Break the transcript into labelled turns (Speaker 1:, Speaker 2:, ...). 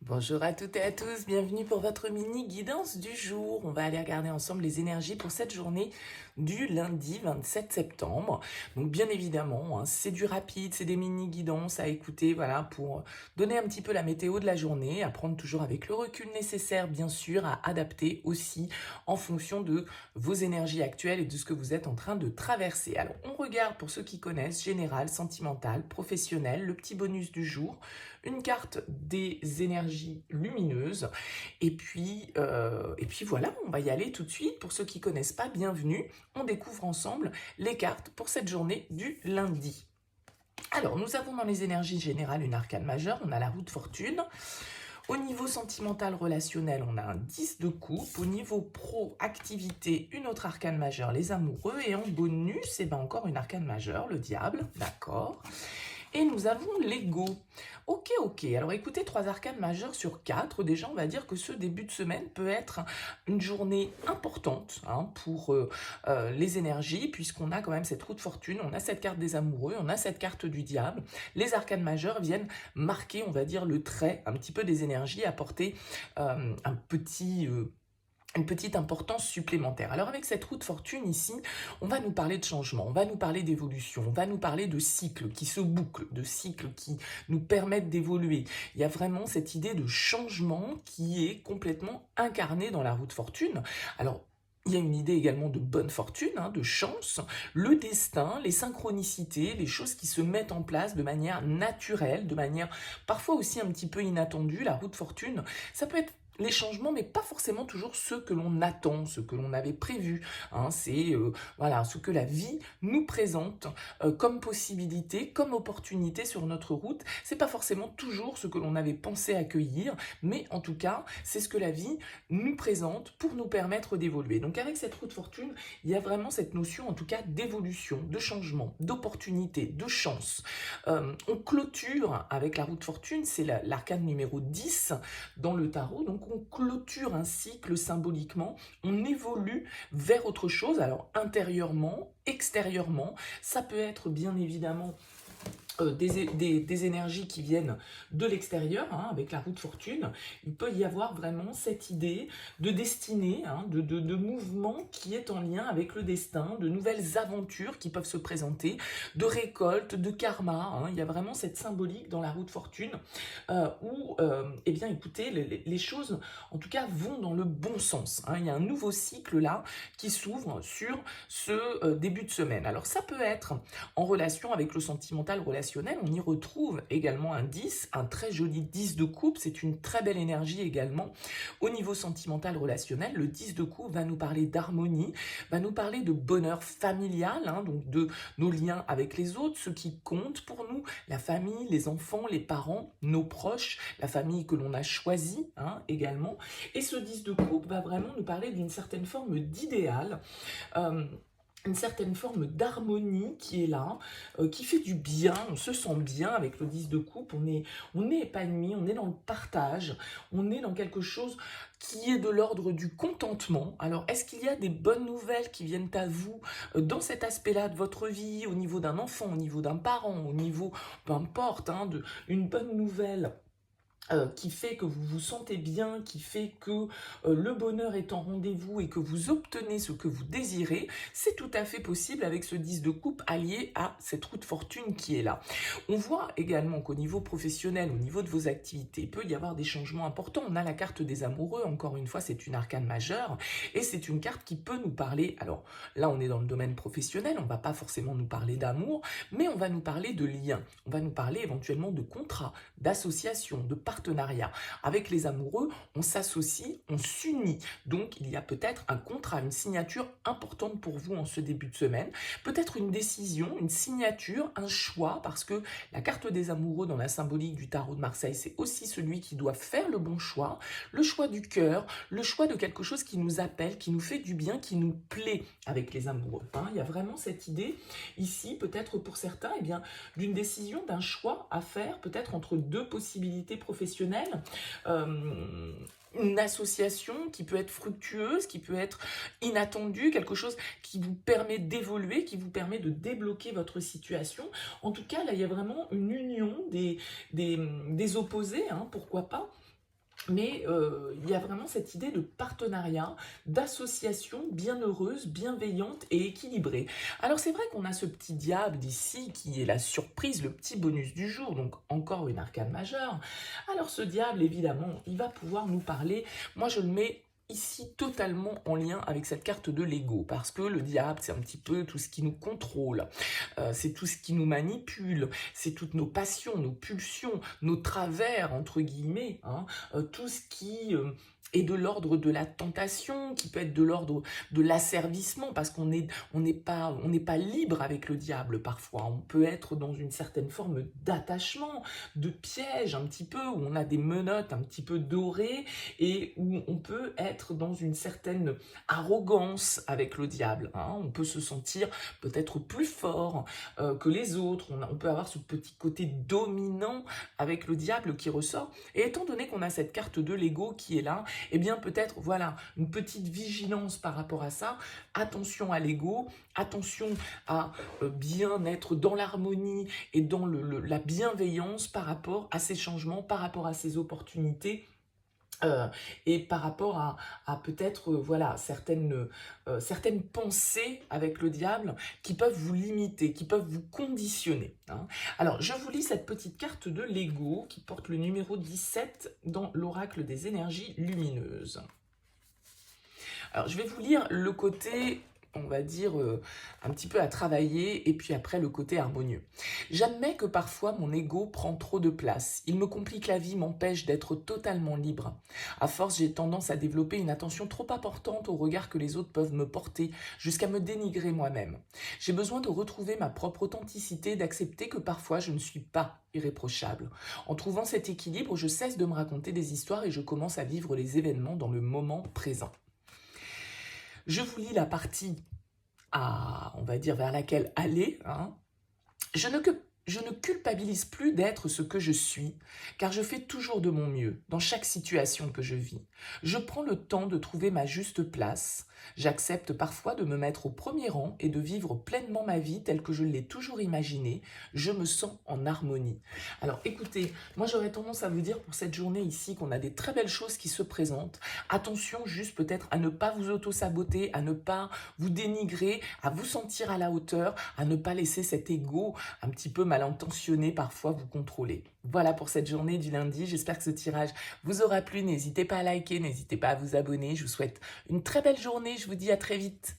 Speaker 1: Bonjour à toutes et à tous, bienvenue pour votre mini guidance du jour. On va aller regarder ensemble les énergies pour cette journée du lundi 27 septembre. Donc bien évidemment, c'est du rapide, c'est des mini guidances à écouter, voilà, pour donner un petit peu la météo de la journée, à prendre toujours avec le recul nécessaire, bien sûr, à adapter aussi en fonction de vos énergies actuelles et de ce que vous êtes en train de traverser. Alors on regarde pour ceux qui connaissent, général, sentimental, professionnel, le petit bonus du jour, une carte des énergies lumineuses, et puis voilà, on va y aller tout de suite. Pour ceux qui ne connaissent pas, bienvenue, on découvre ensemble les cartes pour cette journée du lundi. Alors, nous avons dans les énergies générales une arcane majeure, on a la roue de fortune. Au niveau sentimental relationnel, on a un 10 de coupe. Au niveau pro-activité, une autre arcane majeure, les amoureux. Et en bonus, encore une arcane majeure, le diable, d'accord. Et nous avons l'ego. Ok. Alors écoutez, 3 arcanes majeures sur 4. Déjà, on va dire que ce début de semaine peut être une journée importante pour les énergies, puisqu'on a quand même cette roue de fortune, on a cette carte des amoureux, on a cette carte du diable. Les arcanes majeures viennent marquer, on va dire, le trait un petit peu des énergies, apporter une petite importance supplémentaire. Alors avec cette roue de fortune ici, on va nous parler de changement, on va nous parler d'évolution, on va nous parler de cycles qui se bouclent, de cycles qui nous permettent d'évoluer. Il y a vraiment cette idée de changement qui est complètement incarnée dans la roue de fortune. Alors, il y a une idée également de bonne fortune, de chance, le destin, les synchronicités, les choses qui se mettent en place de manière naturelle, de manière parfois aussi un petit peu inattendue. La roue de fortune, ça peut être les changements, mais pas forcément toujours ceux que l'on attend, ceux que l'on avait prévus. C'est voilà, ce que la vie nous présente comme possibilité, comme opportunité sur notre route. C'est pas forcément toujours ce que l'on avait pensé accueillir, mais en tout cas, c'est ce que la vie nous présente pour nous permettre d'évoluer. Donc avec cette roue de fortune, il y a vraiment cette notion en tout cas d'évolution, de changement, d'opportunité, de chance. On clôture avec la roue de fortune, c'est l'arcane numéro 10 dans le tarot, donc on clôture un cycle symboliquement, on évolue vers autre chose, alors intérieurement, extérieurement, ça peut être bien évidemment des énergies qui viennent de l'extérieur, avec la roue de fortune. Il peut y avoir vraiment cette idée de destinée, de mouvement qui est en lien avec le destin, de nouvelles aventures qui peuvent se présenter, de récolte, de karma. Il y a vraiment cette symbolique dans la roue de fortune où, eh bien, écoutez, les choses, en tout cas, vont dans le bon sens. Il y a un nouveau cycle là qui s'ouvre sur ce début de semaine. Alors ça peut être en relation avec le sentimental relationnel, on y retrouve également un 10, un très joli 10 de coupe, c'est une très belle énergie également. Au niveau sentimental relationnel, le 10 de coupe va nous parler d'harmonie, va nous parler de bonheur familial, donc de nos liens avec les autres, ce qui compte pour nous, la famille, les enfants, les parents, nos proches, la famille que l'on a choisie également. Et ce 10 de coupe va vraiment nous parler d'une certaine forme d'idéal, une certaine forme d'harmonie qui est là, qui fait du bien, on se sent bien avec le 10 de coupe, on est épanoui, on est dans le partage, on est dans quelque chose qui est de l'ordre du contentement. Alors, est-ce qu'il y a des bonnes nouvelles qui viennent à vous dans cet aspect-là de votre vie, au niveau d'un enfant, au niveau d'un parent, au niveau, peu importe, une bonne nouvelle qui fait que vous vous sentez bien, qui fait que le bonheur est en rendez-vous et que vous obtenez ce que vous désirez, c'est tout à fait possible avec ce 10 de coupe allié à cette roue de fortune qui est là. On voit également qu'au niveau professionnel, au niveau de vos activités, il peut y avoir des changements importants. On a la carte des amoureux, encore une fois, c'est une arcane majeure et c'est une carte qui peut nous parler, alors là on est dans le domaine professionnel, on ne va pas forcément nous parler d'amour, mais on va nous parler de liens, on va nous parler éventuellement de contrats, d'associations, de partenariat. Avec les amoureux, on s'associe, on s'unit. Donc, il y a peut-être un contrat, une signature importante pour vous en ce début de semaine. Peut-être une décision, une signature, un choix, parce que la carte des amoureux dans la symbolique du tarot de Marseille, c'est aussi celui qui doit faire le bon choix, le choix du cœur, le choix de quelque chose qui nous appelle, qui nous fait du bien, qui nous plaît avec les amoureux. Il y a vraiment cette idée ici, peut-être pour certains, d'une décision, d'un choix à faire, peut-être entre deux possibilités professionnelles, une association qui peut être fructueuse, qui peut être inattendue, quelque chose qui vous permet d'évoluer, qui vous permet de débloquer votre situation. En tout cas, là, il y a vraiment une union des opposés, pourquoi pas, Mais il y a vraiment cette idée de partenariat, d'association bienheureuse, bienveillante et équilibrée. Alors c'est vrai qu'on a ce petit diable d'ici qui est la surprise, le petit bonus du jour, donc encore une arcane majeure. Alors ce diable, évidemment, il va pouvoir nous parler, moi je le mets ici totalement en lien avec cette carte de l'ego, parce que le diable, c'est un petit peu tout ce qui nous contrôle, c'est tout ce qui nous manipule, c'est toutes nos passions, nos pulsions, nos travers, entre guillemets, hein, tout ce qui est de l'ordre de la tentation, qui peut être de l'ordre de l'asservissement, parce on n'est pas libre avec le diable parfois. On peut être dans une certaine forme d'attachement, de piège un petit peu, où on a des menottes un petit peu dorées, et où on peut être dans une certaine arrogance avec le diable, hein. On peut se sentir peut-être plus fort que les autres, on peut avoir ce petit côté dominant avec le diable qui ressort. Et étant donné qu'on a cette carte de l'ego qui est là, eh bien peut-être, voilà, une petite vigilance par rapport à ça. Attention à l'ego, attention à bien être dans l'harmonie et dans la bienveillance par rapport à ces changements, par rapport à ces opportunités. Et par rapport à peut-être voilà, certaines pensées avec le diable qui peuvent vous limiter, qui peuvent vous conditionner, hein. Alors, je vous lis cette petite carte de l'ego qui porte le numéro 17 dans l'oracle des énergies lumineuses. Alors, je vais vous lire le côté, on va dire, un petit peu à travailler, et puis après le côté harmonieux. J'admets que parfois mon ego prend trop de place. Il me complique la vie, m'empêche d'être totalement libre. À force, j'ai tendance à développer une attention trop importante au regard que les autres peuvent me porter, jusqu'à me dénigrer moi-même. J'ai besoin de retrouver ma propre authenticité, d'accepter que parfois je ne suis pas irréprochable. En trouvant cet équilibre, je cesse de me raconter des histoires et je commence à vivre les événements dans le moment présent. Je vous lis la partie on va dire, vers laquelle aller, hein. Je ne culpabilise plus d'être ce que je suis, car je fais toujours de mon mieux dans chaque situation que je vis. Je prends le temps de trouver ma juste place. J'accepte parfois de me mettre au premier rang et de vivre pleinement ma vie telle que je l'ai toujours imaginée. Je me sens en harmonie. Alors écoutez, moi j'aurais tendance à vous dire pour cette journée ici qu'on a des très belles choses qui se présentent. Attention juste peut-être à ne pas vous auto-saboter, à ne pas vous dénigrer, à vous sentir à la hauteur, à ne pas laisser cet ego un petit peu mal intentionné parfois vous contrôler. Voilà pour cette journée du lundi, j'espère que ce tirage vous aura plu, n'hésitez pas à liker, n'hésitez pas à vous abonner, je vous souhaite une très belle journée, je vous dis à très vite.